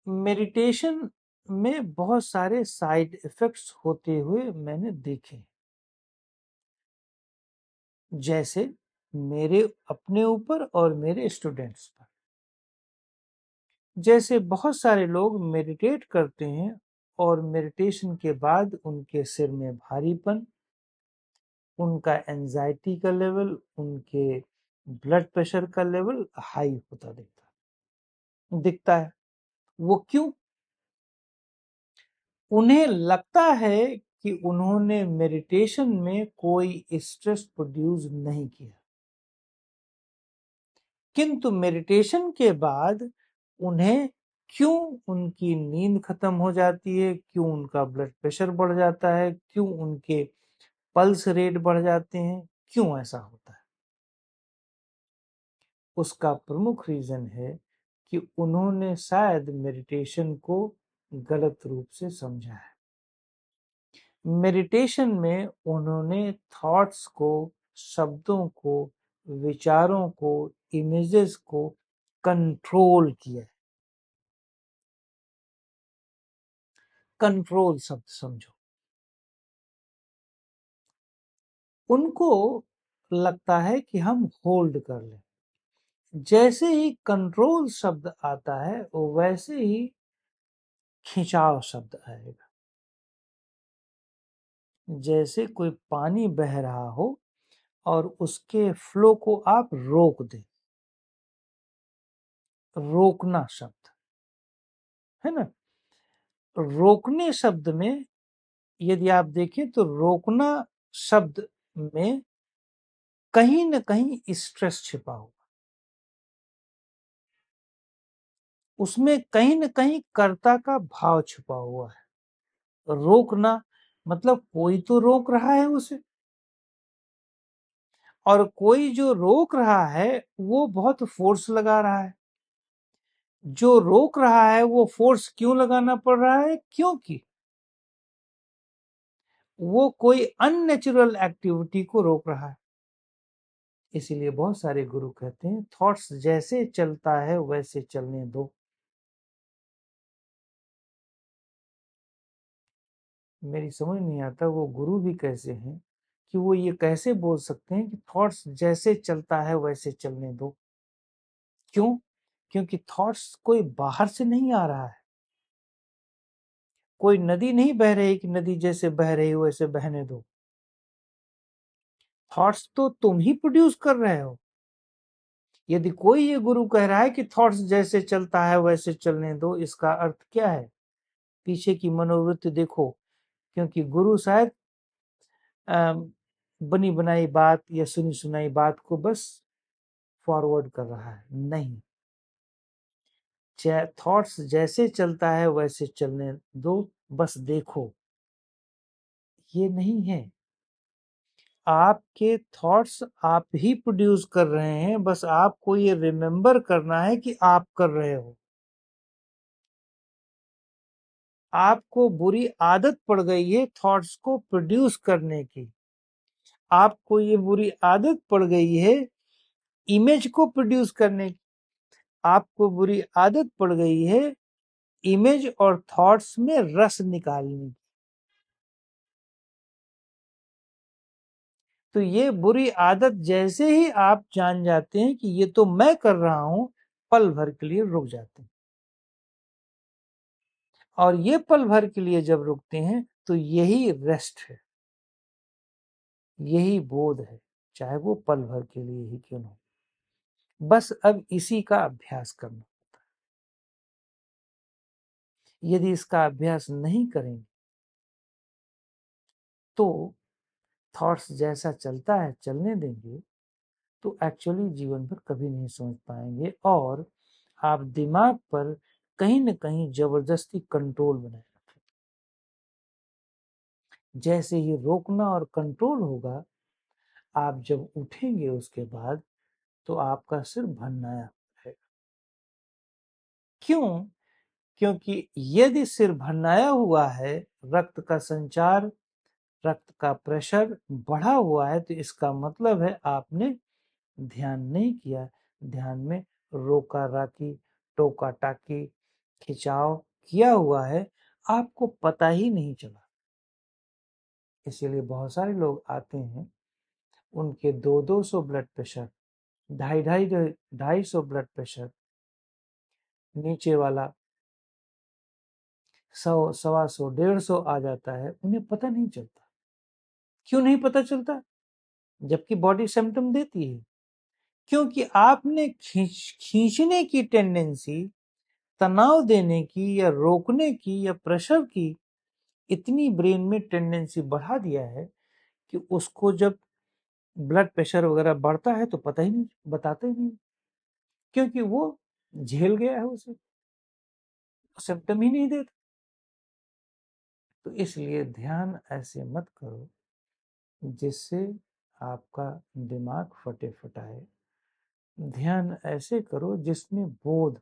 Meditation में बहुत सारे साइड इफेक्ट्स होते हुए मैंने देखे, जैसे मेरे अपने ऊपर और मेरे स्टूडेंट्स पर। जैसे बहुत सारे लोग मेडिटेट करते हैं और मेडिटेशन के बाद उनके सिर में भारीपन, उनका एंजाइटी का लेवल, उनके ब्लड प्रेशर का लेवल हाई होता दिखता है। वो क्यों? उन्हें लगता है कि उन्होंने मेडिटेशन में कोई स्ट्रेस प्रोड्यूस नहीं किया, किंतु मेडिटेशन के बाद उन्हें क्यों उनकी नींद खत्म हो जाती है, क्यों उनका ब्लड प्रेशर बढ़ जाता है, क्यों उनके पल्स रेट बढ़ जाते हैं, क्यों ऐसा होता है? उसका प्रमुख रीजन है कि उन्होंने शायद मेडिटेशन को गलत रूप से समझा है। मेडिटेशन में उन्होंने थॉट्स को, शब्दों को, विचारों को, इमेजेस को कंट्रोल किया है। कंट्रोल शब्द समझो। उनको लगता है कि हम होल्ड कर लें। जैसे ही कंट्रोल शब्द आता है वैसे ही खिंचाव शब्द आएगा। जैसे कोई पानी बह रहा हो और उसके फ्लो को आप रोक दें, रोकना शब्द है ना। रोकने शब्द में यदि आप देखें तो रोकना शब्द में कहीं न कहीं स्ट्रेस छिपा हुआ, उसमें कहीं न कहीं कर्ता का भाव छिपा हुआ है। रोकना मतलब कोई तो रोक रहा है उसे, और कोई जो रोक रहा है वो बहुत फोर्स लगा रहा है। जो रोक रहा है वो फोर्स क्यों लगाना पड़ रहा है? क्योंकि वो कोई अननेचुरल एक्टिविटी को रोक रहा है। इसीलिए बहुत सारे गुरु कहते हैं थॉट्स जैसे चलता है वैसे चलने दो। मेरी समझ नहीं आता वो गुरु भी कैसे हैं कि वो ये कैसे बोल सकते हैं कि थॉट्स जैसे चलता है वैसे चलने दो। क्यों? क्योंकि थॉट्स कोई बाहर से नहीं आ रहा है। कोई नदी नहीं बह रही कि नदी जैसे बह रही हो वैसे बहने दो। थॉट्स तो तुम ही प्रोड्यूस कर रहे हो। यदि कोई ये गुरु कह रहा है कि थॉट्स जैसे चलता है वैसे चलने दो, इसका अर्थ क्या है? पीछे की मनोवृत्ति देखो। क्योंकि गुरु शायद बनी बनाई बात या सुनी सुनाई बात को बस फॉरवर्ड कर रहा है, नहीं। थॉट्स जैसे चलता है वैसे चलने दो, बस देखो, ये नहीं है। आपके थॉट्स आप ही प्रोड्यूस कर रहे हैं, बस आपको ये रिमेम्बर करना है कि आप कर रहे हो। आपको बुरी आदत पड़ गई है थॉट्स को प्रोड्यूस करने की। आपको ये बुरी आदत पड़ गई है इमेज को प्रोड्यूस करने की। आपको बुरी आदत पड़ गई है इमेज और थॉट्स में रस निकालने की। तो ये बुरी आदत जैसे ही आप जान जाते हैं कि ये तो मैं कर रहा हूं, पल भर के लिए रुक जाते हैं। और ये पल भर के लिए जब रुकते हैं तो यही रेस्ट है, यही बोध है, चाहे वो पल भर के लिए ही क्यों ना हो। बस अब इसी का अभ्यास करना। यदि इसका अभ्यास नहीं करेंगे तो थॉट्स जैसा चलता है चलने देंगे तो एक्चुअली जीवन भर कभी नहीं समझ पाएंगे, और आप दिमाग पर कहीं न कहीं जबरदस्ती कंट्रोल बनाए रखें। जैसे ही रोकना और कंट्रोल होगा, आप जब उठेंगे उसके बाद तो आपका सिर भन्नाया है। क्यों? क्योंकि यदि सिर भन्नाया हुआ है, रक्त का संचार, रक्त का प्रेशर बढ़ा हुआ है, तो इसका मतलब है आपने ध्यान नहीं किया। ध्यान में रोका राकी, टोका टाकी, खिंचाव किया हुआ है, आपको पता ही नहीं चला। इसीलिए बहुत सारे लोग आते हैं, उनके 200 ब्लड प्रेशर, 250 ब्लड प्रेशर, नीचे वाला 100, 125, 150 आ जाता है, उन्हें पता नहीं चलता। क्यों नहीं पता चलता? जबकि बॉडी सिम्टम देती है। क्योंकि आपने खींचने की टेंडेंसी, तनाव देने की या रोकने की या प्रेशर की इतनी ब्रेन में टेंडेंसी बढ़ा दिया है कि उसको जब ब्लड प्रेशर वगैरह बढ़ता है तो पता ही नहीं, बताते ही नहीं, क्योंकि वो झेल गया है, उसे सिम्टम ही नहीं देता। तो इसलिए ध्यान ऐसे मत करो जिससे आपका दिमाग फटे फटाए। ध्यान ऐसे करो जिसमें बोध